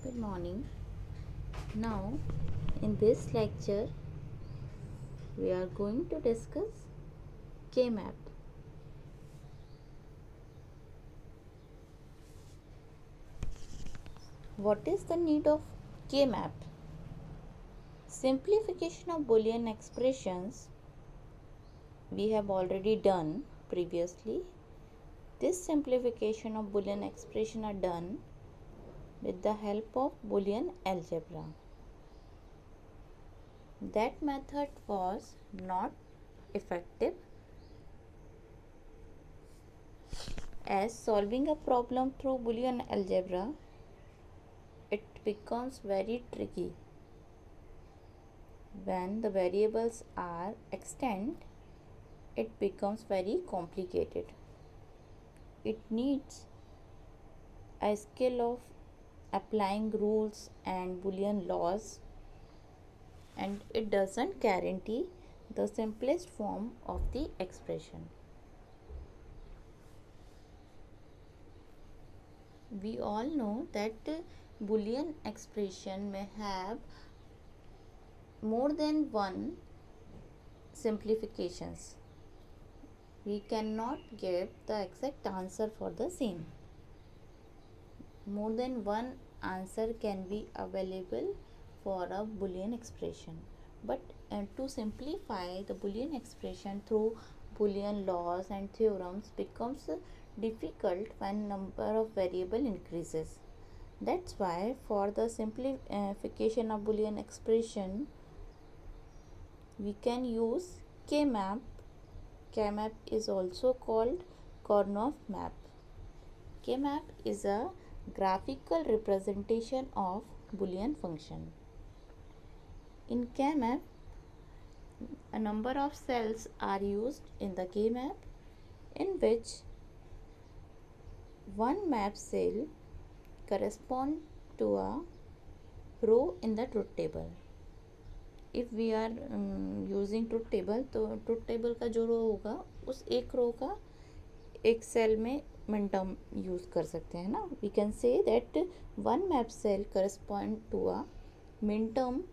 Good morning. Now, in this lecture, we are going to discuss K-map. What is the need of K-map? Simplification of Boolean expressions we have already done previously. This simplification of Boolean expression are done with the help of Boolean algebra. That method was not effective as solving a problem through Boolean algebra, it becomes very tricky. When the variables are extant, it becomes very complicated. It needs a skill of applying rules and Boolean laws, and it doesn't guarantee the simplest form of the expression. We all know that Boolean expression may have more than one simplifications. We cannot give the exact answer for the same. More than one answer can be available for a Boolean expression. But to simplify the Boolean expression through Boolean laws and theorems becomes difficult when number of variable increases. That's why for the simplification of Boolean expression, we can use K-map. K-map is also called Karnaugh map. K-map is a graphical representation of Boolean function. In K-map, a number of cells are used in the K-map in which one map cell corresponds to a row in the truth table. If we are using truth table, तो truth table का जो रो होगा उस एक रो का एक cell में minterm use कर सकते हैं ना. We can say that one map cell correspond to a minterm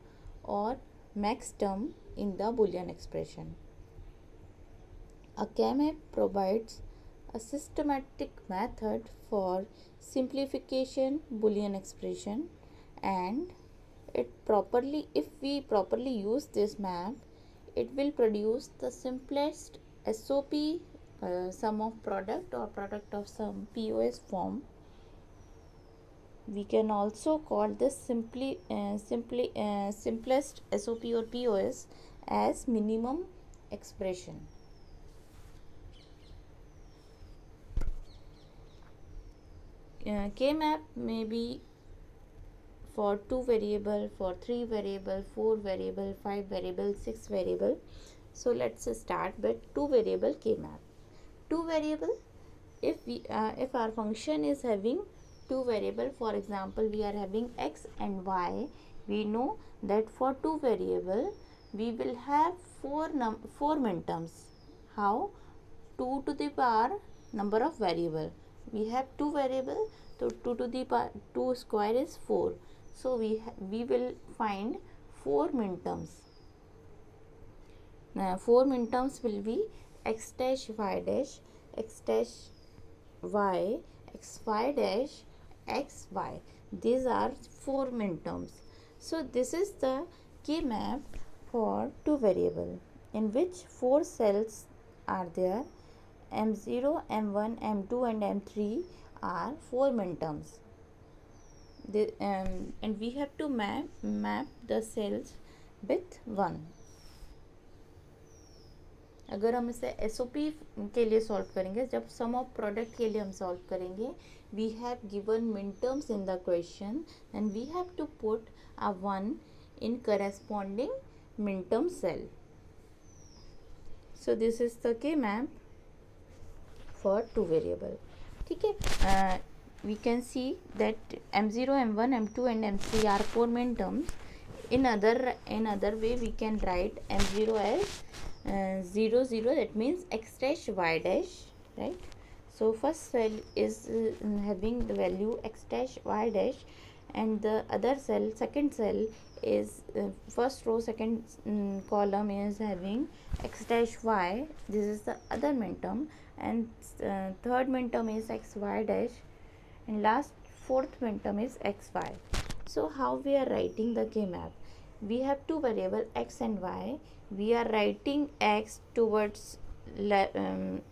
or max term in the Boolean expression. A K-map provides a systematic method for simplification Boolean expression, and if we properly use this map, it will produce the simplest SOP, sum of product or product of sum, POS form. We can also call this simplest SOP or POS as minimum expression. K-map may be for 2 variable, for 3 variable, 4 variable, 5 variable, 6 variable. So let's start with 2 variable K-map. 2 variable, if our function is having 2 variable, for example we are having x and y, we know that for 2 variable we will have 4 minterms. How? 2 to the power number of variable. We have 2 variable, so 2 to the power 2 square is 4. So we will find 4 minterms. 4 minterms will be x dash y dash, x dash y, x y dash, x y. These are 4 minterms. So this is the K-map for 2 variable in which 4 cells are there. M0, M1, M2 and M3 are 4 minterms. And we have to map the cells with 1. अगर हम इसे SOP के लिए solve करेंगे, जब सम of product के लिए हम सॉल्व करेंगे, we have given minterms in the question and we have to put a 1 in corresponding minterm cell. So this is the K-map for 2 variable. ठीक है. We can see that M0, M1, M2 and M3 are 4 minterms. In other way we can write M0 as 0 0, that means x dash y dash, right? So first cell is having the value x dash y dash, and the other cell, second cell is first row, second column is having x dash y, this is the other minterm, and third minterm is x y dash, and last fourth minterm is xy. So how we are writing the K map? We have two variable x and y. We are writing x towards left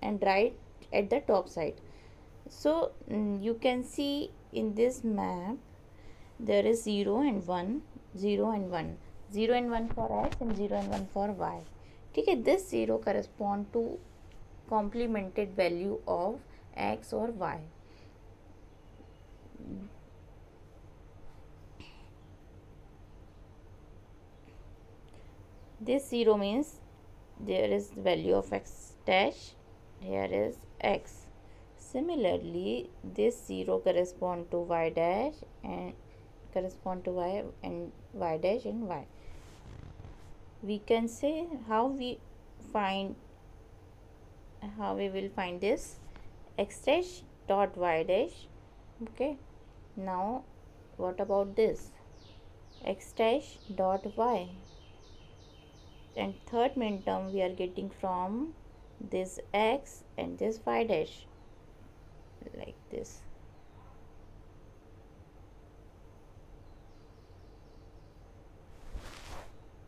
and right at the top side. So you can see in this map there is 0 and 1, 0 and 1, 0 and 1 for x and 0 and 1 for y. ठीक है, this 0 correspond to complemented value of x or y. This 0 means there is the value of x dash, here is x. Similarly, this 0 correspond to y dash and correspond to y and y dash and y. We can say how we will find this x dash dot y dash. Okay, now what about this x dash dot y, and third minterm we are getting from this x and this y dash, like this.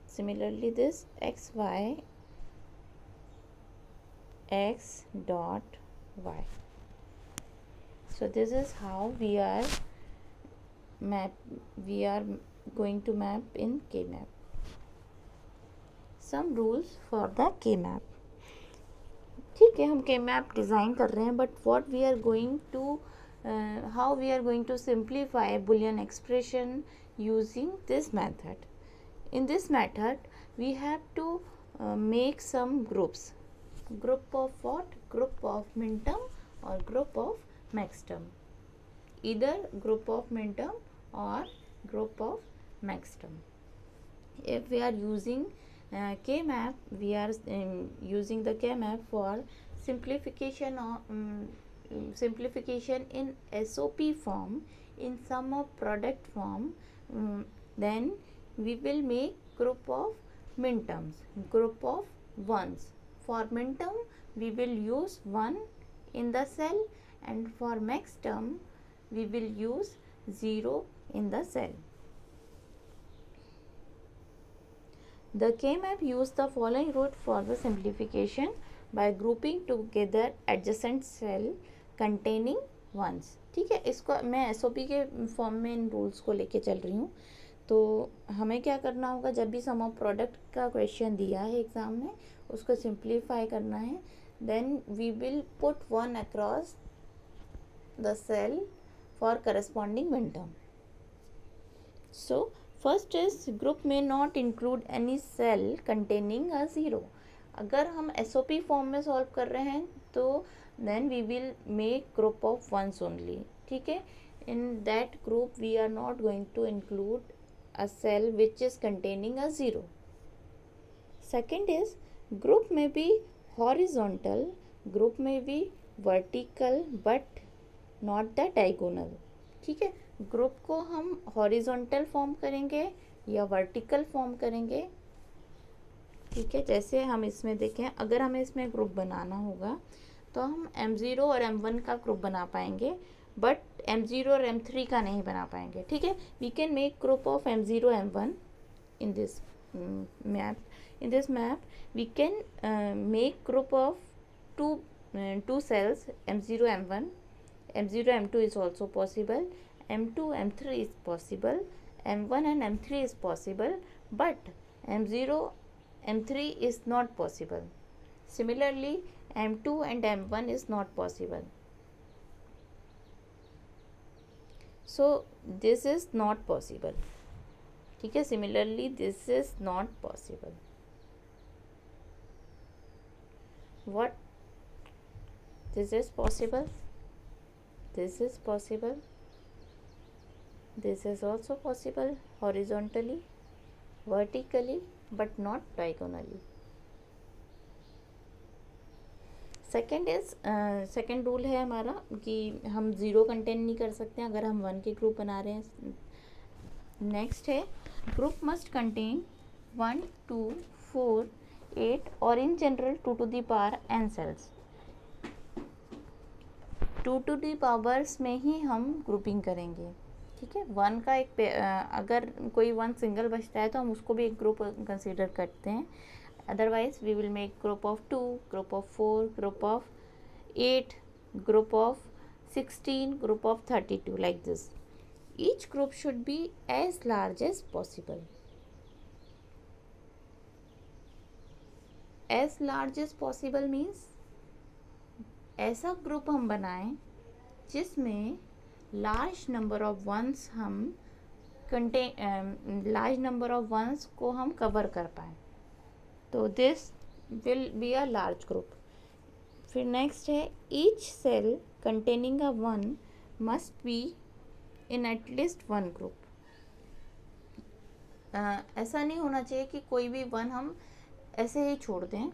Similarly, this xy x dot y. So this is how we are going to map in K map. Some rules for the K map. ठीक है, हम K map design कर रहे हैं, but what we are going to how we are going to simplify Boolean expression using this method. In this method we have to make some groups. Group of what? Group of minterm or group of maxterm. Either group of minterm or group of maxterm. If we are using K map, we are using the K map for simplification in SOP form, in sum of product form. Then we will make group of minterms, group of ones. For minterm we will use 1 in the cell, and for maxterm we will use 0 in the cell. The K map use the following route for the simplification by grouping together adjacent cell containing ones. ठीक है, इसको मैं SOP के form में इन rules को लेके चल रही हूँ. तो हमें क्या करना होगा, जब भी सम ऑफ प्रोडक्ट का क्वेश्चन दिया है एग्जाम में, उसको सिंप्लीफाई करना है. Then we will put 1 across the cell for corresponding minterm. So first is group में not include any cell containing a 0. अगर हम SOP फॉर्म में सॉल्व कर रहे हैं तो then we will make group of ones only. ठीक है, in that group we are not going to include a cell which is containing a 0. Second is group may be horizontal, group may be vertical but not the diagonal. ठीक है, group को हम horizontal form करेंगे या vertical form करेंगे. ठीक है, जैसे हम इसमें देखें, अगर हमें इसमें ग्रुप बनाना होगा तो हम M0 और M1 का ग्रुप बना पाएंगे, बट M0 और M3 का नहीं बना पाएंगे. ठीक है, we can make group of M0 M1 in this map. In this map we can make group of two cells M0 M1. M0 M2 is also possible, M2 M3 is possible, M1 and M3 is possible, but M0 M3 is not possible. Similarly, M2 and M1 is not possible. So this is not possible. ठीक है, similarly this is not possible. What? This is possible. This is possible. This is also possible horizontally, vertically, but not diagonally. Second rule है हमारा कि हम zero contain नहीं कर सकते अगर हम 1 के ग्रुप बना रहे हैं। नेक्स्ट है ग्रुप मस्ट कंटेन 1, 2, 4, 8 और in general 2 to the power n cells. 2 to the powers में ही हम ग्रुपिंग करेंगे, ठीक है। 1 का एक अगर कोई 1 सिंगल बचता है तो हम उसको भी एक ग्रुप कंसीडर करते हैं। Otherwise we will make group of 2, group of 4, group of 8, group of 16, group of 32 like this. Each group should be as large as possible. As large as possible means ऐसा group हम बनाएं जिसमें large number of ones हम large number of ones को हम cover कर पाएँ, तो this will be a large group. फिर नेक्स्ट है each cell containing a 1 must be in at least 1 group. ऐसा नहीं होना चाहिए कि कोई भी 1 हम ऐसे ही छोड़ दें,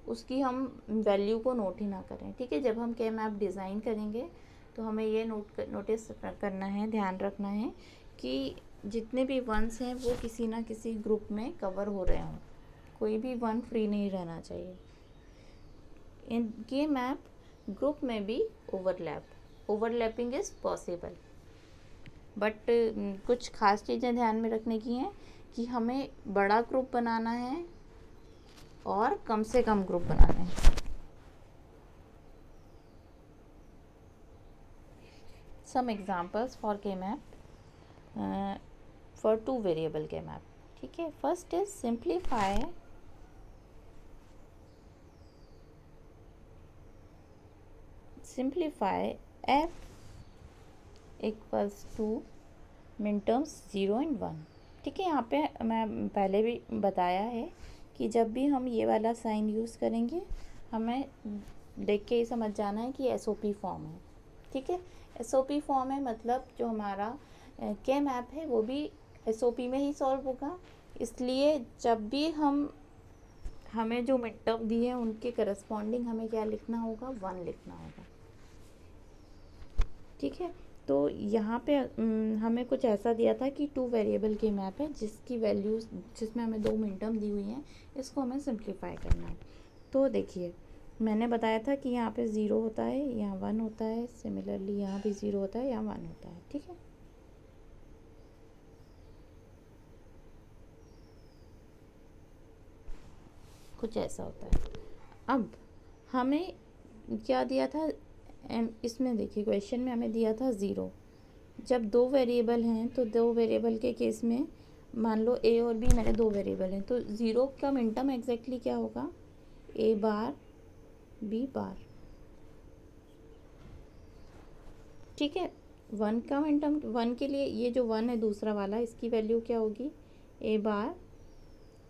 उसकी हम वैल्यू को नोट ही ना करें, ठीक है। जब हम के मैप डिज़ाइन करेंगे तो हमें ये नोटिस करना है, ध्यान रखना है कि जितने भी 1s हैं वो किसी ना किसी ग्रुप में कवर हो रहे हों, कोई भी 1 फ्री नहीं रहना चाहिए। इन के मैप ग्रुप में भी ओवरलैपिंग इज़ पॉसिबल, बट कुछ खास चीज़ें ध्यान में रखने की हैं कि हमें बड़ा ग्रुप बनाना है और कम से कम ग्रुप बनाने हैं। सम एग्जाम्पल्स फॉर के मैप फॉर 2 वेरिएबल के मैप, ठीक है। First is simplify f equals to minterms 0 and 1, ठीक है। यहाँ पे मैं पहले भी बताया है कि जब भी हम ये वाला साइन यूज़ करेंगे हमें देख के ही समझ जाना है कि SOP फॉर्म है, ठीक है। SOP फॉर्म है मतलब जो हमारा के मैप है वो भी SOP में ही सॉल्व होगा, इसलिए जब भी हमें जो मिड टर्म दी है उनके करस्पॉन्डिंग हमें क्या लिखना होगा, 1 लिखना होगा, ठीक है। तो यहाँ पे हमें कुछ ऐसा दिया था कि 2 वेरिएबल के मैप है जिसकी वैल्यूज़ जिसमें हमें 2 मिन टर्म दी हुई हैं, इसको हमें सिंप्लीफाई करना है। तो देखिए मैंने बताया था कि यहाँ पे 0 होता है, यहाँ 1 होता है, सिमिलरली यहाँ भी 0 होता है, यहाँ 1 होता है, ठीक है। कुछ ऐसा होता है। अब हमें क्या दिया था इसमें, देखिए क्वेश्चन में हमें दिया था 0। जब 2 वेरिएबल हैं तो 2 वेरिएबल के केस में मान लो a और b मेरे 2 वेरिएबल हैं, तो 0 का मिन टर्म एग्जैक्टली क्या होगा, a बार b बार, ठीक है। 1 का मिन टर्म 1 के लिए ये जो 1 है दूसरा वाला, इसकी वैल्यू क्या होगी, a बार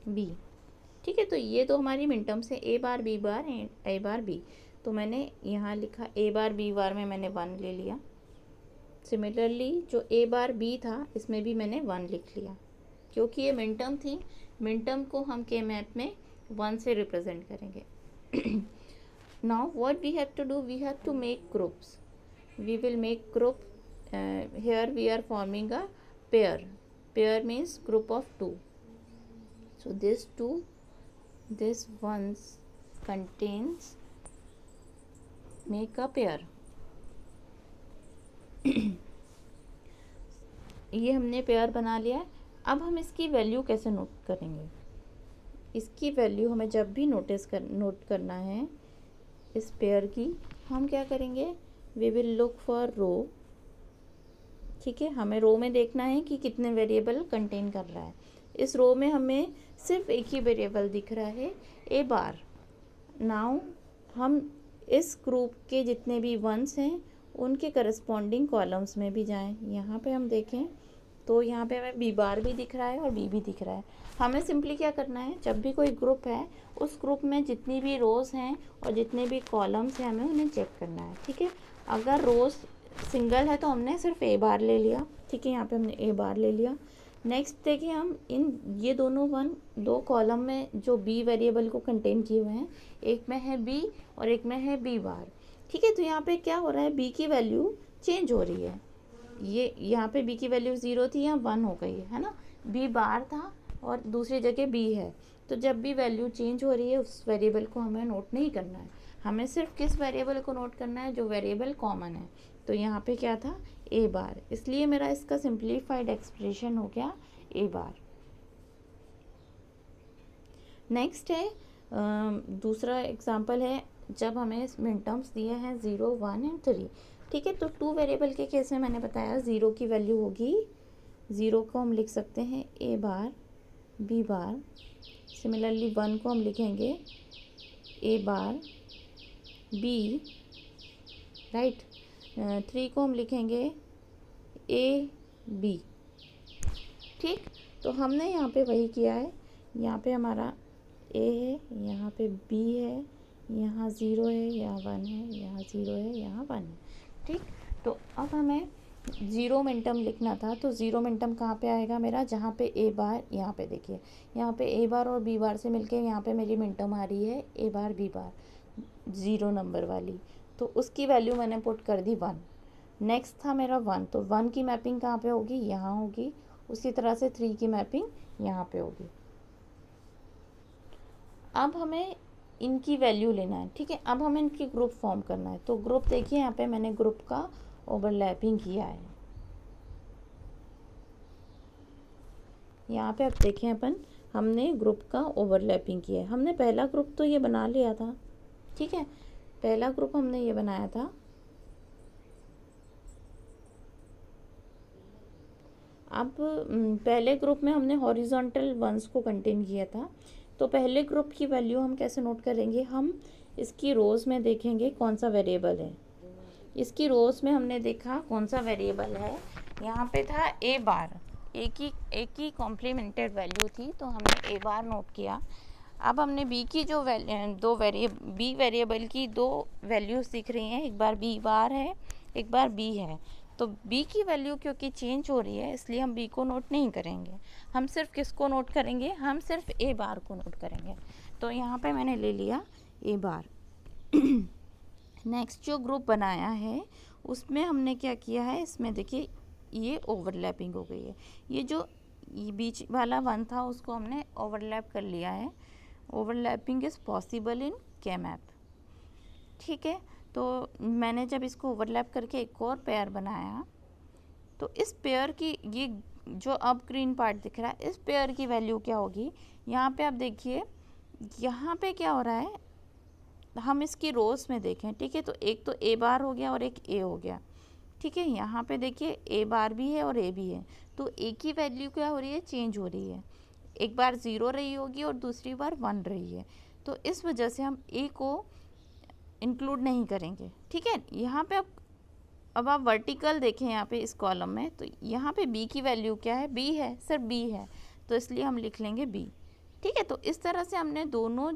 b, ठीक है। तो ये तो हमारी मिन टर्म्स है, a bar b bar a bar b। तो मैंने यहाँ लिखा a बार b बार में मैंने 1 ले लिया। सिमिलरली जो a बार b था इसमें भी मैंने 1 लिख लिया, क्योंकि ये मिन टर्म थी। मिन टर्म को हम के मैप में 1 से रिप्रेजेंट करेंगे। Now what we have to do, we have to make groups. We will make group, here we are forming a pair means group of 2। So this ones contains make a pair। ये हमने pair बना लिया है। अब हम इसकी value कैसे note करेंगे, इसकी वैल्यू हमें जब भी नोट करना है इस पेयर की, हम क्या करेंगे, वी विल लुक फॉर रो, ठीक है। हमें रो में देखना है कि कितने वेरिएबल कंटेन कर रहा है। इस रो में हमें सिर्फ एक ही वेरिएबल दिख रहा है, ए बार। नाउ हम इस ग्रुप के जितने भी 1s हैं उनके करस्पॉन्डिंग कॉलम्स में भी जाएं। यहाँ पे हम देखें तो यहाँ पे हमें बी बार भी दिख रहा है और बी भी दिख रहा है। हमें सिंपली क्या करना है, जब भी कोई ग्रुप है उस ग्रुप में जितनी भी रोज़ हैं और जितने भी कॉलम्स हैं हमें उन्हें चेक करना है, ठीक है। अगर रोज़ सिंगल है तो हमने सिर्फ ए बार ले लिया, ठीक है। यहाँ पे हमने ए बार ले लिया। नेक्स्ट देखिए हम ये दोनों दो कॉलम में जो बी वेरिएबल को कंटेन किए हुए हैं, एक में है बी और एक में है बी बार। ठीक है, तो यहाँ पे क्या हो रहा है, बी की वैल्यू चेंज हो रही है। ये यहाँ पे बी की वैल्यू 0 थी, यहाँ 1 हो गई है ना। बी बार था और दूसरी जगह बी है। तो जब भी वैल्यू चेंज हो रही है उस वेरिएबल को हमें नोट नहीं करना है, हमें सिर्फ किस वेरिएबल को नोट करना है, जो वेरिएबल कॉमन है। तो यहाँ पे क्या था, ए बार, इसलिए मेरा इसका सिंप्लीफाइड एक्सप्रेशन हो गया ए बार। नेक्स्ट है दूसरा एग्जांपल है, जब हमें मिन टर्म्स दिए हैं 0, 1 एंड 3। ठीक है, तो टू वेरिएबल के केस में मैंने बताया 0 की वैल्यू होगी, 0 को हम लिख सकते हैं ए बार बी बार। सिमिलरली 1 को हम लिखेंगे ए बार बी, राइट। 3 को हम लिखेंगे ए बी। ठीक, तो हमने यहाँ पे वही किया है, यहाँ पे हमारा ए है, यहाँ पे बी है, यहाँ 0 है, यहाँ 1 है, यहाँ 0 है, यहाँ 1 है। ठीक, तो अब हमें 0 मिनटम लिखना था, तो 0 मिनटम कहाँ पे आएगा मेरा, जहाँ पे ए बार, यहाँ पे देखिए, यहाँ पे ए बार और बी बार से मिलके यहाँ पे मेरी मिनटम आ रही है ए बार बी बार 0 नंबर वाली, तो उसकी वैल्यू मैंने पुट कर दी 1। नेक्स्ट था मेरा 1, तो 1 की मैपिंग कहाँ पे होगी, यहाँ होगी। उसी तरह से 3 की मैपिंग यहाँ पे होगी। अब हमें इनकी वैल्यू लेना है। ठीक है, अब हमें इनकी ग्रुप फॉर्म करना है। तो ग्रुप देखिए, यहाँ पे मैंने ग्रुप का ओवरलैपिंग किया है। यहाँ पे अब देखें अपन, हमने ग्रुप का ओवरलैपिंग किया है। हमने पहला ग्रुप तो ये बना लिया था। ठीक है, पहला ग्रुप हमने ये बनाया था। अब पहले ग्रुप में हमने हॉरिजॉन्टल वंस को कंटेन किया था। तो पहले ग्रुप की वैल्यू हम कैसे नोट करेंगे, हम इसकी रोज़ में देखेंगे कौन सा वेरिएबल है। इसकी रोज़ में हमने देखा कौन सा वेरिएबल है, यहाँ पे था ए बार, एक ही कॉम्प्लीमेंटेड वैल्यू थी, तो हमने ए बार नोट किया। अब हमने बी की जो बी वेरिएबल की दो वैल्यूज़ दिख रही हैं, एक बार बी बार है, एक बार बी है। तो बी की वैल्यू क्योंकि चेंज हो रही है, इसलिए हम बी को नोट नहीं करेंगे। हम सिर्फ किसको नोट करेंगे, हम सिर्फ ए बार को नोट करेंगे। तो यहाँ पे मैंने ले लिया ए बार। नेक्स्ट जो ग्रुप बनाया है उसमें हमने क्या किया है, इसमें देखिए ये ओवरलैपिंग हो गई है। ये जो बीच वाला 1 था उसको हमने ओवरलैप कर लिया है। Overlapping is possible in K map. ठीक है, तो मैंने जब इसको ओवरलैप करके एक और पेयर बनाया, तो इस पेयर की ये जो अब ग्रीन पार्ट दिख रहा है, इस पेयर की वैल्यू क्या होगी, यहाँ पे आप देखिए, यहाँ पे क्या हो रहा है, हम इसकी रोज़ में देखें। ठीक है, तो एक तो ए बार हो गया और एक ए हो गया। ठीक है, यहाँ पे देखिए ए बार भी है और ए भी है, तो ए की वैल्यू क्या हो रही है, चेंज हो रही है। एक बार 0 रही होगी और दूसरी बार 1 रही है, तो इस वजह से हम ए को इंक्लूड नहीं करेंगे। ठीक है, यहाँ पे अब आप वर्टिकल देखें यहाँ पे इस कॉलम में, तो यहाँ पे बी की वैल्यू क्या है, बी है, सिर्फ बी है, तो इसलिए हम लिख लेंगे बी। ठीक है, तो इस तरह से हमने दोनों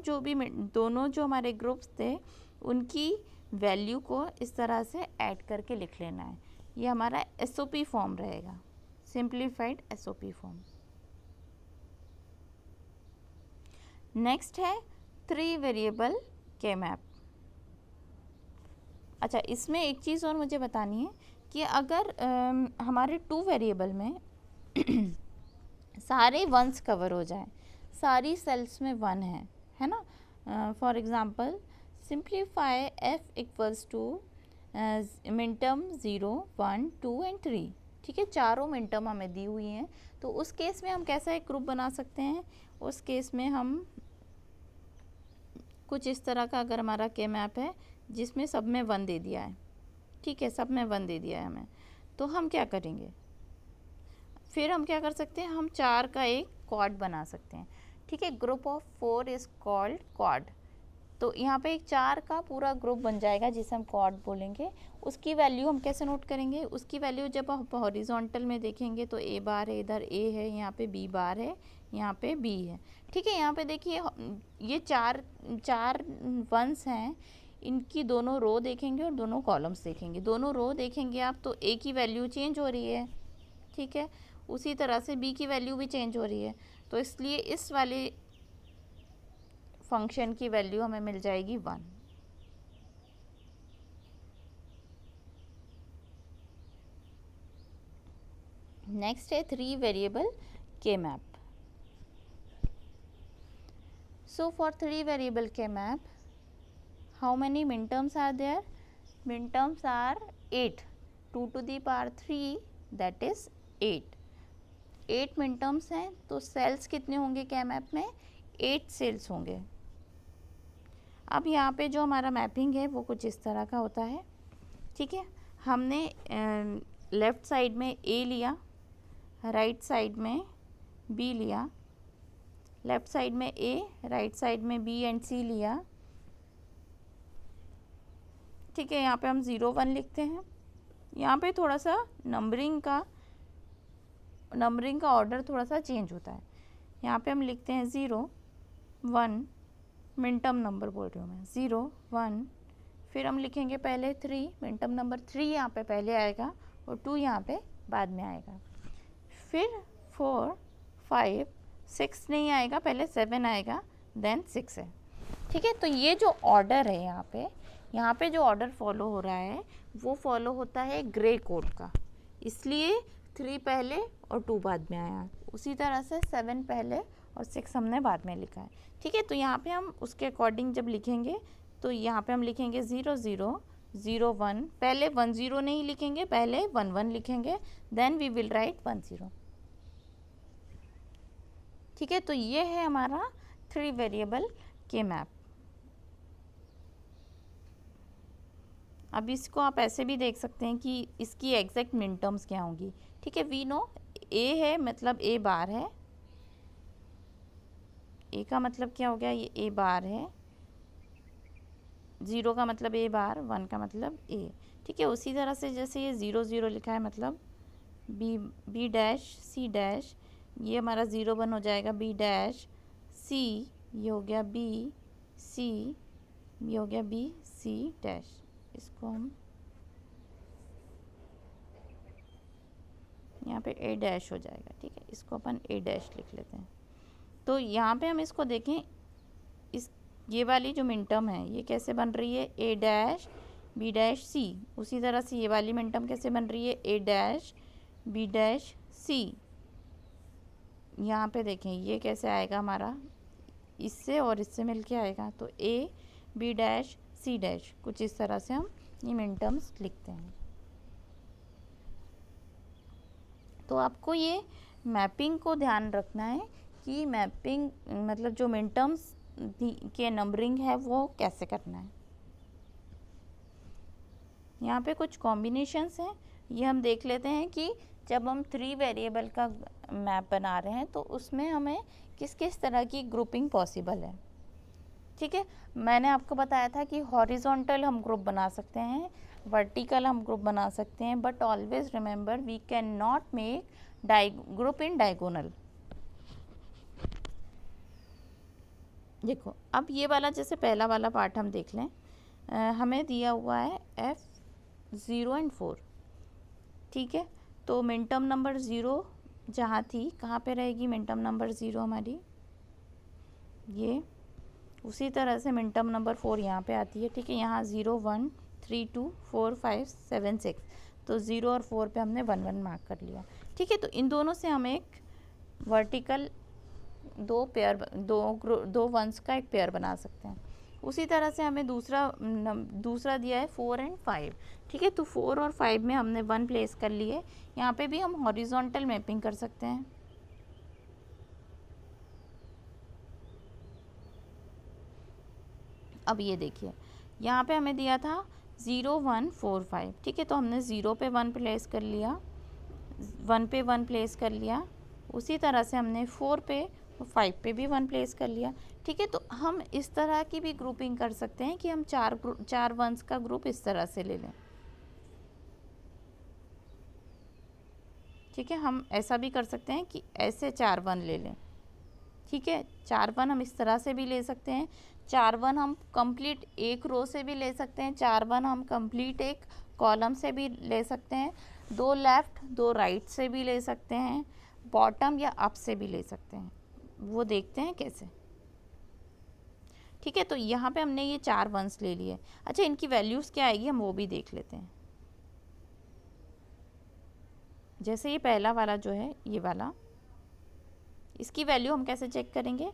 जो हमारे ग्रुप्स थे उनकी वैल्यू को इस तरह से ऐड करके लिख लेना है। ये हमारा एसओपी फॉर्म रहेगा, सिंप्लीफाइड एसओपी फॉर्म। नेक्स्ट है 3 वेरिएबल के मैप। अच्छा, इसमें एक चीज़ और मुझे बतानी है कि अगर हमारे 2 वेरिएबल में सारे 1s कवर हो जाए, सारी सेल्स में 1 है ना। For example simplify f equals to minterm 0, 1, 2 and 3। ठीक है, चारों मिनटर्म हमें दी हुई हैं, तो उस केस में हम कैसा एक ग्रुप बना सकते हैं। उस केस में हम कुछ इस तरह का, अगर हमारा के मैप है जिसमें सब में 1 दे दिया है, ठीक है, सब में 1 दे दिया है हमें, तो हम क्या करेंगे, फिर हम क्या कर सकते हैं, हम 4 का एक क्वाड बना सकते हैं। ठीक है, group of 4 is called quad. तो यहाँ पे एक 4 का पूरा ग्रुप बन जाएगा जिसे हम क्वाड बोलेंगे। उसकी वैल्यू हम कैसे नोट करेंगे, उसकी वैल्यू जब आप हॉरिजॉन्टल में देखेंगे तो ए बार है, इधर ए है, यहाँ पे बी बार है, यहाँ पे बी है। ठीक है, यहाँ पे देखिए ये चार 1s हैं, इनकी दोनों रो देखेंगे और दोनों कॉलम्स देखेंगे। दोनों रो देखेंगे आप तो ए की वैल्यू चेंज हो रही है। ठीक है, उसी तरह से b की वैल्यू भी चेंज हो रही है, तो इसलिए इस वाले फंक्शन की वैल्यू हमें मिल जाएगी 1। नेक्स्ट है 3 वेरिएबल के map. So for 3 variable K map, how many minterms are there? Minterms are 8. 2 to the power 3, that is 8. 8 minterms हैं, तो cells कितने होंगे K map में? 8 cells होंगे। अब यहाँ पे जो हमारा मैपिंग है वो कुछ इस तरह का होता है, ठीक है। हमने लेफ़्ट साइड में A लिया, राइट साइड में B लिया, लेफ्ट साइड में A, राइट साइड में B एंड C लिया, ठीक है। यहाँ पे हम 0 1 लिखते हैं। यहाँ पे थोड़ा सा नंबरिंग का ऑर्डर थोड़ा सा चेंज होता है। यहाँ पे हम लिखते हैं 0 1, मिनटर्म नंबर बोल रही हूँ मैं, 0 1, फिर हम लिखेंगे पहले 3, मिनटर्म नंबर 3 यहाँ पे पहले आएगा और 2 यहाँ पे बाद में आएगा, फिर 4 5 6 नहीं आएगा, पहले 7 आएगा, देन 6 है, ठीक है। तो ये जो ऑर्डर है यहाँ पे जो ऑर्डर फॉलो हो रहा है वो फॉलो होता है ग्रे कोड का, इसलिए 3 पहले और 2 बाद में आया। उसी तरह से 7 पहले और 6 हमने बाद में लिखा है, ठीक है। तो यहाँ पे हम उसके अकॉर्डिंग जब लिखेंगे तो यहाँ पे हम लिखेंगे 0 0 0 1, पहले 1 0 नहीं लिखेंगे, पहले 1 1 लिखेंगे, देन वी विल राइट 1 0, ठीक है। तो ये है हमारा 3 वेरिएबल के मैप। अब इसको आप ऐसे भी देख सकते हैं कि इसकी एग्जैक्ट मिनटर्म्स क्या होंगी, ठीक है। वी नो ए है मतलब ए बार है, ए का मतलब क्या हो गया, ये ए बार है, 0 का मतलब ए बार, 1 का मतलब ए, ठीक है। उसी तरह से जैसे ये 0 0 लिखा है मतलब बी डैश सी डैश, ये हमारा 0 1 हो जाएगा, बी डैश सी, ये हो गया बी सी, ये हो गया बी सी डैश। इसको हम यहाँ पे ए डैश हो जाएगा, ठीक है, इसको अपन ए डैश लिख लेते हैं। तो यहाँ पे हम इसको देखें, ये वाली जो मिनटर्म है ये कैसे बन रही है, ए डैश बी डैश सी, उसी तरह से ये वाली मिनटर्म कैसे बन रही है, ए डैश बी डैश सी। यहाँ पे देखें ये कैसे आएगा हमारा, इससे और इससे मिलके आएगा, तो A B dash C dash, कुछ इस तरह से हम ये मिनटर्म्स लिखते हैं। तो आपको ये मैपिंग को ध्यान रखना है कि मैपिंग मतलब जो मिनटर्म्स के नंबरिंग है वो कैसे करना है। यहाँ पे कुछ कॉम्बिनेशंस हैं, ये हम देख लेते हैं कि जब हम 3 वेरिएबल का मैप बना रहे हैं तो उसमें हमें किस किस तरह की ग्रुपिंग पॉसिबल है, ठीक है। मैंने आपको बताया था कि हॉरिजॉन्टल हम ग्रुप बना सकते हैं, वर्टिकल हम ग्रुप बना सकते हैं, but always remember we can not make group in diagonal. देखो अब ये वाला जैसे पहला वाला पार्ट हम देख लें, हमें दिया हुआ है F0 एंड 4, ठीक है। तो मिनटर्म नंबर 0 जहाँ थी, कहाँ पे रहेगी मिनटर्म नंबर 0 हमारी, ये उसी तरह से मिनटर्म नंबर 4 यहाँ पे आती है, ठीक है। यहाँ 0 1 3 2 4 5 7 6, तो 0 और 4 पे हमने 1 1 मार्क कर लिया, ठीक है। तो इन दोनों से हम एक वर्टिकल दो वंस का एक पेयर बना सकते हैं। उसी तरह से हमें दूसरा दिया है 4 एंड 5, ठीक है। तो 4 और 5 में हमने 1 प्लेस कर लिए, यहाँ पे भी हम हॉरिजॉन्टल मैपिंग कर सकते हैं। अब ये देखिए यहाँ पे हमें दिया था 0 1 4 5, ठीक है। तो हमने 0 पे 1 प्लेस कर लिया, 1 पे 1 प्लेस कर लिया, उसी तरह से हमने 4 पे 5 पे भी 1 प्लेस कर लिया, ठीक है। तो हम इस तरह की भी ग्रुपिंग कर सकते हैं कि हम 4 वंस का ग्रुप इस तरह से ले लें, ठीक है। हम ऐसा भी कर सकते हैं कि ऐसे 4 1 ले लें, ठीक है। 4 1 हम इस तरह से भी ले सकते हैं, 4 1 हम कंप्लीट एक रो से भी ले सकते हैं, 4 1 हम कंप्लीट एक कॉलम से भी ले सकते हैं, 2 लेफ़्ट 2 राइट से भी ले सकते हैं, बॉटम या अप से भी ले सकते हैं, वो देखते हैं कैसे। ठीक है, तो यहाँ पे हमने ये 4 वंस ले लिए। अच्छा, इनकी वैल्यूज़ क्या आएगी हम वो भी देख लेते हैं। जैसे ये पहला वाला जो है, ये वाला, इसकी वैल्यू हम कैसे चेक करेंगे?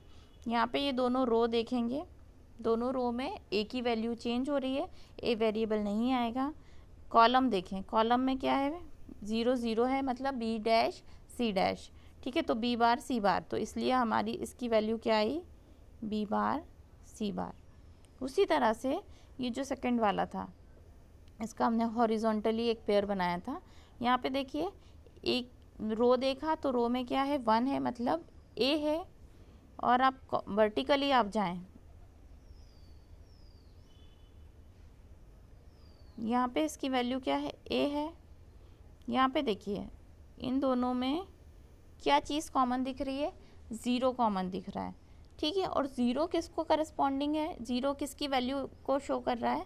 यहाँ पे ये दोनों रो देखेंगे, दोनों रो में एक ही वैल्यू चेंज हो रही है, ए वेरिएबल नहीं आएगा। कॉलम देखें, कॉलम में क्या है? 0 0 है, मतलब बी डैश सी डैश। ठीक है, तो बी बार सी बार, तो इसलिए हमारी इसकी वैल्यू क्या आई? बी बार सी बार। उसी तरह से ये जो सेकंड वाला था, इसका हमने हॉरिजॉन्टली एक पेयर बनाया था। यहाँ पे देखिए, एक रो देखा तो रो में क्या है? 1 है, मतलब ए है। और आप वर्टिकली आप जाएं, यहाँ पे इसकी वैल्यू क्या है? ए है। यहाँ पे देखिए, इन दोनों में क्या चीज़ कॉमन दिख रही है? 0 कॉमन दिख रहा है। ठीक है, और 0 किसको करस्पॉन्डिंग है? 0 किसकी वैल्यू को शो कर रहा है?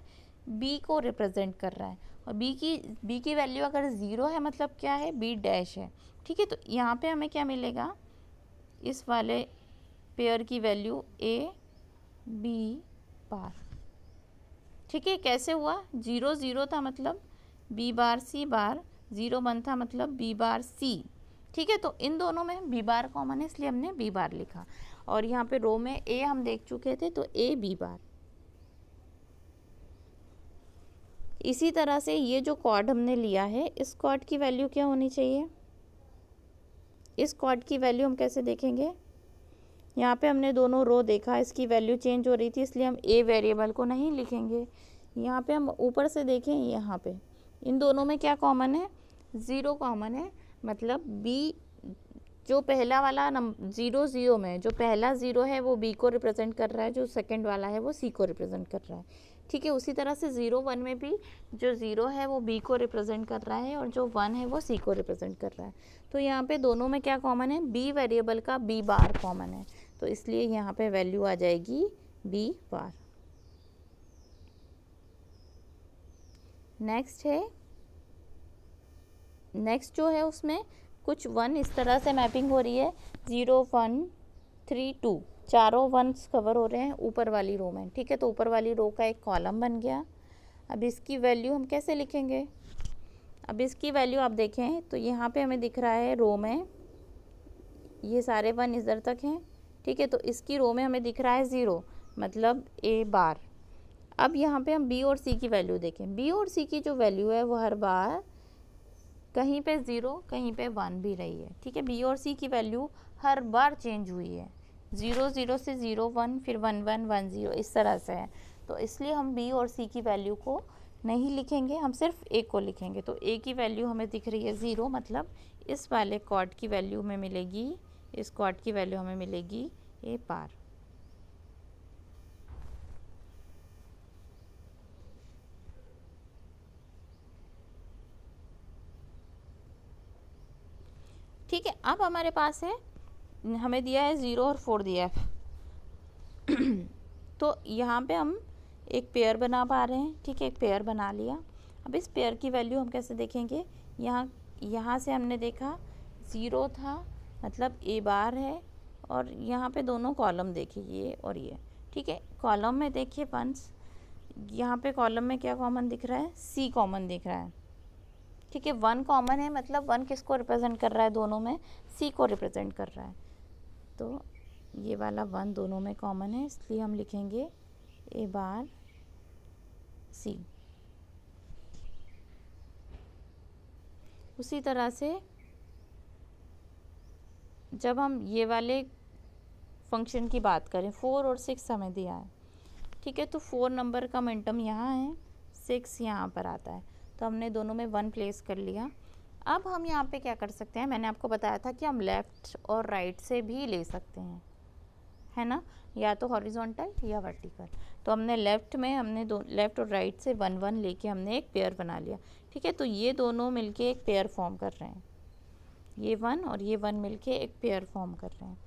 बी को रिप्रेजेंट कर रहा है। और बी की वैल्यू अगर 0 है, मतलब क्या है? बी डैश है। ठीक है, तो यहाँ पे हमें क्या मिलेगा? इस वाले पेयर की वैल्यू ए बी बार। ठीक है, कैसे हुआ? 0 0 था, मतलब बी बार सी बार। 0 1 था, मतलब बी बार सी। ठीक है, तो इन दोनों में बी बार कॉमन है, इसलिए हमने बी बार लिखा। और यहाँ पे रो में ए हम देख चुके थे, तो ए बी बार। इसी तरह से ये जो कॉर्ड हमने लिया है, इस कॉर्ड की वैल्यू क्या होनी चाहिए? इस कॉर्ड की वैल्यू हम कैसे देखेंगे? यहाँ पे हमने दोनों रो देखा, इसकी वैल्यू चेंज हो रही थी, इसलिए हम ए वेरिएबल को नहीं लिखेंगे। यहाँ पे हम ऊपर से देखें, यहाँ पे इन दोनों में क्या कॉमन है? 0 कॉमन है, मतलब बी जो पहला वाला 0 0 में जो पहला 0 है वो बी को रिप्रेजेंट कर रहा है, जो सेकंड वाला है वो सी को रिप्रेजेंट कर रहा है। ठीक है, उसी तरह से 0 1 में भी जो 0 है वो बी को रिप्रेजेंट कर रहा है, और जो 1 है वो सी को रिप्रेजेंट कर रहा है। तो यहाँ पे दोनों में क्या कॉमन है? बी वेरिएबल का बी बार कॉमन है, तो इसलिए यहाँ पे वैल्यू आ जाएगी बी बार। नेक्स्ट जो है उसमें कुछ 1 इस तरह से मैपिंग हो रही है, 0 1 3 2, चारों 1s कवर हो रहे हैं ऊपर वाली रो में। ठीक है, तो ऊपर वाली रो का एक कॉलम बन गया। अब इसकी वैल्यू हम कैसे लिखेंगे? अब इसकी वैल्यू आप देखें तो यहाँ पे हमें दिख रहा है रो में ये सारे 1 इधर तक हैं। ठीक है, तो इसकी रो में हमें दिख रहा है 0, मतलब ए बार। अब यहाँ पे हम बी और सी की वैल्यू देखें। बी और सी की जो वैल्यू है वो हर बार कहीं पे 0 कहीं पे 1 भी रही है। ठीक है, बी और सी की वैल्यू हर बार चेंज हुई है, 0 0 से 0 1, फिर 1 1 1 0, इस तरह से है। तो इसलिए हम बी और सी की वैल्यू को नहीं लिखेंगे, हम सिर्फ ए को लिखेंगे। तो ए की वैल्यू हमें दिख रही है 0, मतलब इस वाले कॉर्ड की वैल्यू हमें मिलेगी, इस कॉर्ड की वैल्यू हमें मिलेगी ए बार। ठीक है, अब हमारे पास है, हमें दिया है 0 और 4 दिया है तो यहाँ पे हम एक पेयर बना पा रहे हैं। ठीक है, एक पेयर बना लिया। अब इस पेयर की वैल्यू हम कैसे देखेंगे? यहाँ से हमने देखा 0 था, मतलब ए बार है, और यहाँ पे दोनों कॉलम देखिए, ये और ये। ठीक है, कॉलम में देखिए 1s, यहाँ पे कॉलम में क्या कॉमन दिख रहा है? सी कॉमन दिख रहा है। ठीक है, 1 कॉमन है, मतलब 1 किसको रिप्रेजेंट कर रहा है? दोनों में सी को रिप्रेजेंट कर रहा है। तो ये वाला 1 दोनों में कॉमन है, इसलिए हम लिखेंगे ए बार सी। उसी तरह से जब हम ये वाले फंक्शन की बात करें, 4 और 6 हमें दिया है। ठीक है, तो 4 नंबर का मिनटम यहाँ है, 6 यहाँ पर आता है, तो हमने दोनों में 1 प्लेस कर लिया। अब हम यहाँ पे क्या कर सकते हैं? मैंने आपको बताया था कि हम लेफ़्ट और राइट से भी ले सकते हैं, है ना, या तो हॉरिजॉन्टल या वर्टिकल। तो हमने लेफ़्ट में हमने लेफ़्ट और राइट से 1 1 लेके हमने एक पेयर बना लिया। ठीक है, तो ये दोनों मिलके एक पेयर फॉर्म कर रहे हैं, ये 1 और ये 1 मिलके एक पेयर फॉर्म कर रहे हैं।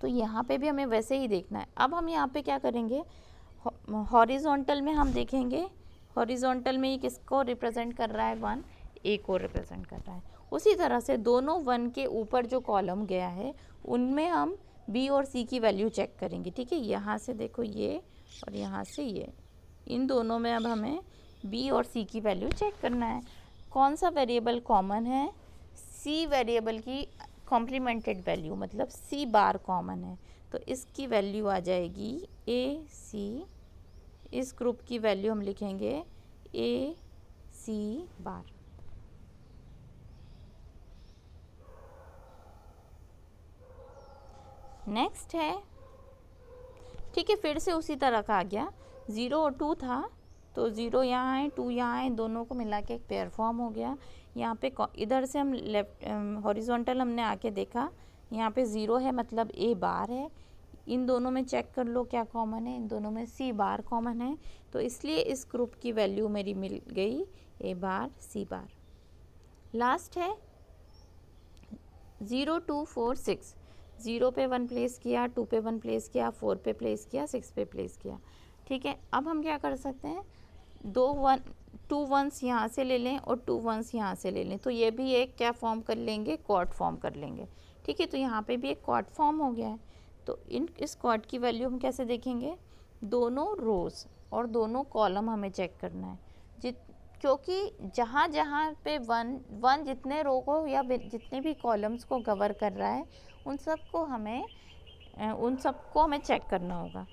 तो यहाँ पे भी हमें वैसे ही देखना है। अब हम यहाँ पे क्या करेंगे? हॉरिजॉन्टल में हम देखेंगे, हॉरिजॉन्टल में ये किसको रिप्रेजेंट कर रहा है? 1। ए को रिप्रेजेंट कर रहा है। उसी तरह से दोनों 1 के ऊपर जो कॉलम गया है उनमें हम बी और सी की वैल्यू चेक करेंगे, ठीक है। यहाँ से देखो ये और यहाँ से ये, इन दोनों में अब हमें बी और सी की वैल्यू चेक करना है। कौन सा वेरिएबल कॉमन है? सी वेरिएबल की कॉम्प्लीमेंटेड वैल्यू, मतलब सी बार कॉमन है, तो इसकी वैल्यू आ जाएगी ए सी। इस ग्रुप की वैल्यू हम लिखेंगे ए सी बार। नेक्स्ट है, ठीक है, फिर से उसी तरह का आ गया। 0 और 2 था, तो 0 यहाँ है, 2 यहाँ है, दोनों को मिला के एक पेयर फॉर्म हो गया। यहाँ पे इधर से हम लेफ्ट हॉरिजॉन्टल हमने आके देखा, यहाँ पे 0 है मतलब ए बार है। इन दोनों में चेक कर लो क्या कॉमन है, इन दोनों में सी बार कॉमन है, तो इसलिए इस ग्रुप की वैल्यू मेरी मिल गई ए बार सी बार। लास्ट है 0 2 4 6। 0 पे 1 प्लेस किया, 2 पे 1 प्लेस किया, 4 पे प्लेस किया, 6 पे प्लेस किया, ठीक है। अब हम क्या कर सकते हैं, 2 1s यहाँ से ले लें और 2 1s यहाँ से ले लें, तो ये भी एक क्या फॉर्म कर लेंगे, क्वाड फॉर्म कर लेंगे, ठीक है। तो यहाँ पे भी एक क्वाड फॉर्म हो गया है। तो इस क्वाड की वैल्यू हम कैसे देखेंगे, दोनों रोज और दोनों कॉलम हमें चेक करना है, क्योंकि जहाँ जहाँ पे वन जितने रो को या जितने भी कॉलम्स को कवर कर रहा है उन सबको हमें चेक करना होगा।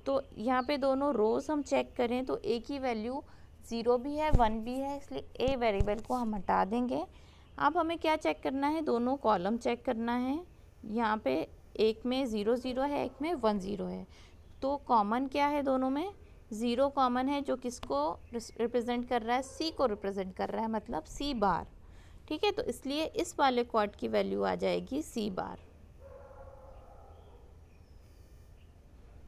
तो यहाँ पे दोनों रोज हम चेक करें तो ए की वैल्यू 0 भी है 1 भी है, इसलिए ए वेरिएबल को हम हटा देंगे। अब हमें क्या चेक करना है, दोनों कॉलम चेक करना है। यहाँ पे एक में 0 0 है, एक में 1 0 है, तो कॉमन क्या है दोनों में, 0 कॉमन है, जो किसको रिप्रेजेंट कर रहा है, सी को रिप्रेजेंट कर रहा है, मतलब सी बार, ठीक है। तो इसलिए इस वाले क्वाड की वैल्यू आ जाएगी सी बार,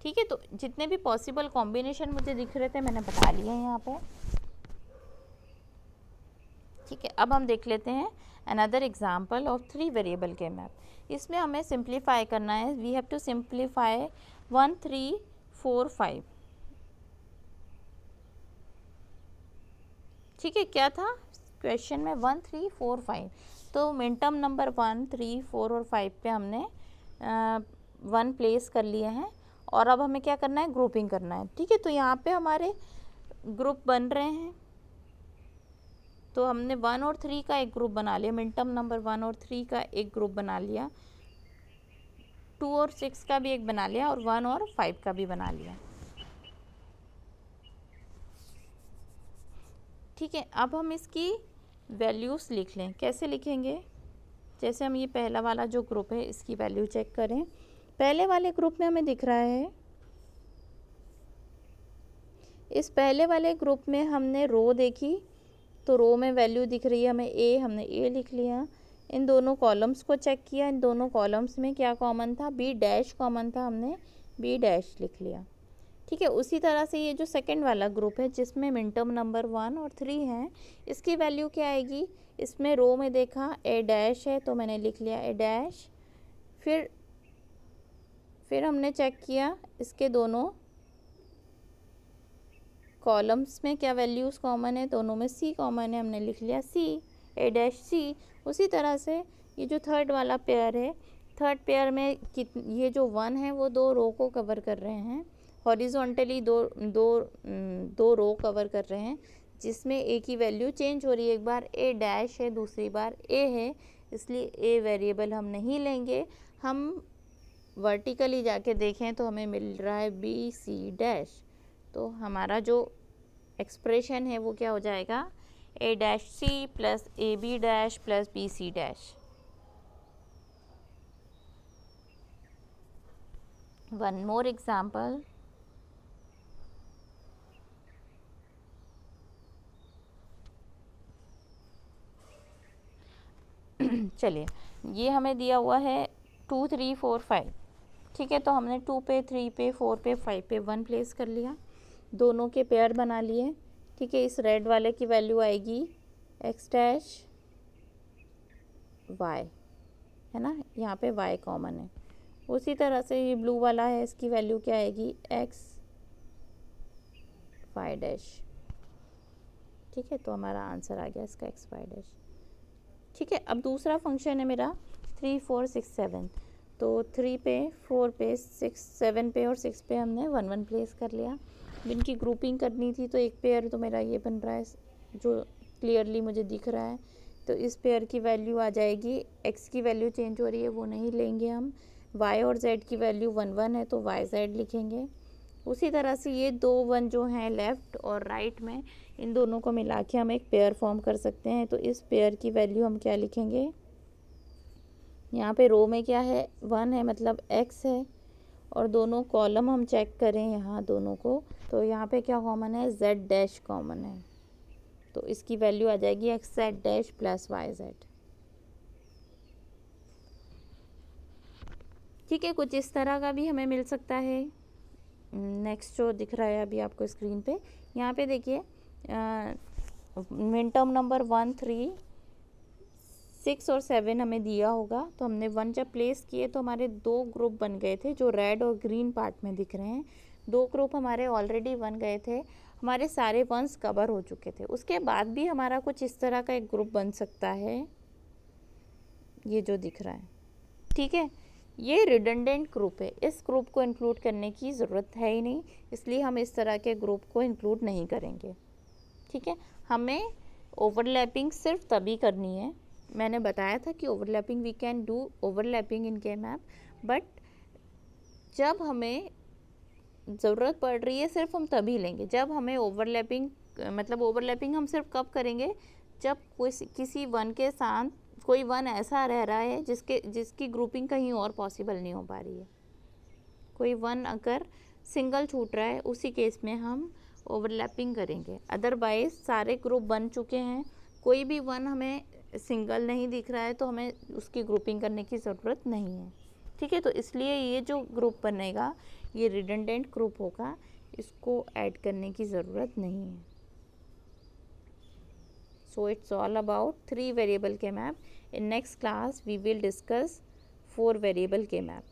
ठीक है। तो जितने भी पॉसिबल कॉम्बिनेशन मुझे दिख रहे थे मैंने बता लिए हैं यहाँ पे, ठीक है। अब हम देख लेते हैं अनदर एग्जाम्पल ऑफ 3 वेरिएबल के मैप। इसमें हमें सिंप्लीफाई करना है, वी हैव टू सिंप्लीफाई 1 3 4 5, ठीक है। क्या था क्वेश्चन में 1 3 4 5, तो मिनटर्म नंबर 1 3 4 और 5 पे हमने 1 प्लेस कर लिए हैं, और अब हमें क्या करना है, ग्रुपिंग करना है, ठीक है। तो यहाँ पे हमारे ग्रुप बन रहे हैं, तो हमने 1 और 3 का एक ग्रुप बना लिया, मिनटर्म नंबर 1 और 3 का एक ग्रुप बना लिया, 2 और 6 का भी एक बना लिया, और 1 और 5 का भी बना लिया, ठीक है। अब हम इसकी वैल्यूज़ लिख लें, कैसे लिखेंगे, जैसे हम ये पहला वाला जो ग्रुप है इसकी वैल्यू चेक करें। पहले वाले ग्रुप में हमें दिख रहा है, इस पहले वाले ग्रुप में हमने रो देखी, तो रो में वैल्यू दिख रही है हमें ए, हमने ए लिख लिया। इन दोनों कॉलम्स को चेक किया, इन दोनों कॉलम्स में क्या कॉमन था, बी डैश कॉमन था, हमने बी डैश लिख लिया, ठीक है। उसी तरह से ये जो सेकंड वाला ग्रुप है जिसमें मिनटर्म नंबर 1 और 3 हैं, इसकी वैल्यू क्या आएगी, इसमें रो में देखा ए डैश है तो मैंने लिख लिया ए डैश। फिर हमने चेक किया इसके दोनों कॉलम्स में क्या वैल्यूज़ कॉमन है, दोनों में सी कॉमन है, हमने लिख लिया सी, ए डैश सी। उसी तरह से ये जो थर्ड वाला पेयर है, थर्ड पेयर में ये जो 1 है वो 2 रो को कवर कर रहे हैं, हॉरिजॉन्टली दो रो कवर कर रहे हैं, जिसमें ए की वैल्यू चेंज हो रही है, एक बार ए डैश है दूसरी बार ए है, इसलिए ए वेरिएबल हम नहीं लेंगे। हम वर्टिकली जाके देखें तो हमें मिल रहा है बी सी डैश, तो हमारा जो एक्सप्रेशन है वो क्या हो जाएगा, A dash C plus A B dash plus B C dash. One more example, चलिए ये हमें दिया हुआ है 2 3 4 5, ठीक है। तो हमने 2 पे 3 पे 4 पे 5 पे 1 प्लेस कर लिया, दोनों के पेयर बना लिए, ठीक है। इस रेड वाले की वैल्यू आएगी एक्स डैश वाई, है ना, यहाँ पे वाई कॉमन है। उसी तरह से ये ब्लू वाला है, इसकी वैल्यू क्या आएगी, एक्स वाई डैश, ठीक है, तो हमारा आंसर आ गया इसका एक्स वाई डैश। ठीक है, अब दूसरा फंक्शन है मेरा 3 4 6 7। तो 3 पे, 4 पे, 6 7 पे और 6 पे हमने 1 1 प्लेस कर लिया। इनकी ग्रुपिंग करनी थी तो एक पेयर तो मेरा ये बन रहा है जो क्लियरली मुझे दिख रहा है। तो इस पेयर की वैल्यू आ जाएगी, एक्स की वैल्यू चेंज हो रही है वो नहीं लेंगे हम, वाई और जेड की वैल्यू 1 1 है तो वाई जेड लिखेंगे। उसी तरह से ये 2 1 जो हैं लेफ़्ट और राइट में, इन दोनों को मिला के हम एक पेयर फॉर्म कर सकते हैं। तो इस पेयर की वैल्यू हम क्या लिखेंगे, यहाँ पे रो में क्या है 1 है मतलब x है, और दोनों कॉलम हम चेक करें यहाँ दोनों को, तो यहाँ पे क्या कॉमन है, z डैश कॉमन है। तो इसकी वैल्यू आ जाएगी X Z dash plus Y Z. ठीक है, कुछ इस तरह का भी हमें मिल सकता है। नेक्स्ट जो दिख रहा है अभी आपको स्क्रीन पे, यहाँ पे देखिए मिन टर्म नंबर 1 3 6 और 7 हमें दिया होगा। तो हमने 1 जब प्लेस किए तो हमारे 2 ग्रुप बन गए थे जो रेड और ग्रीन पार्ट में दिख रहे हैं। 2 ग्रुप हमारे ऑलरेडी बन गए थे, हमारे सारे 1s कवर हो चुके थे। उसके बाद भी हमारा कुछ इस तरह का एक ग्रुप बन सकता है, ये जो दिख रहा है। ठीक है, ये रिडंडेंट ग्रुप है, इस ग्रुप को इंक्लूड करने की ज़रूरत है ही नहीं, इसलिए हम इस तरह के ग्रुप को इंक्लूड नहीं करेंगे। ठीक है, हमें ओवरलैपिंग सिर्फ तभी करनी है, मैंने बताया था कि overlapping we can do overlapping in K map, but जब हमें ज़रूरत पड़ रही है सिर्फ हम तभी लेंगे जब हमें ओवरलैपिंग, मतलब ओवरलैपिंग हम सिर्फ कब करेंगे, जब किसी वन के साथ कोई वन ऐसा रह रहा है जिसकी ग्रुपिंग कहीं और पॉसिबल नहीं हो पा रही है। कोई वन अगर सिंगल छूट रहा है उसी केस में हम ओवरलैपिंग करेंगे, अदरवाइज सारे ग्रुप बन चुके हैं, कोई भी वन हमें सिंगल नहीं दिख रहा है तो हमें उसकी ग्रुपिंग करने की ज़रूरत नहीं है। ठीक है, तो इसलिए ये जो ग्रुप बनेगा ये रिडंडेंट ग्रुप होगा, इसको ऐड करने की ज़रूरत नहीं है। So it's all about 3 variable K-map. In next class we will discuss 4 variable K-map.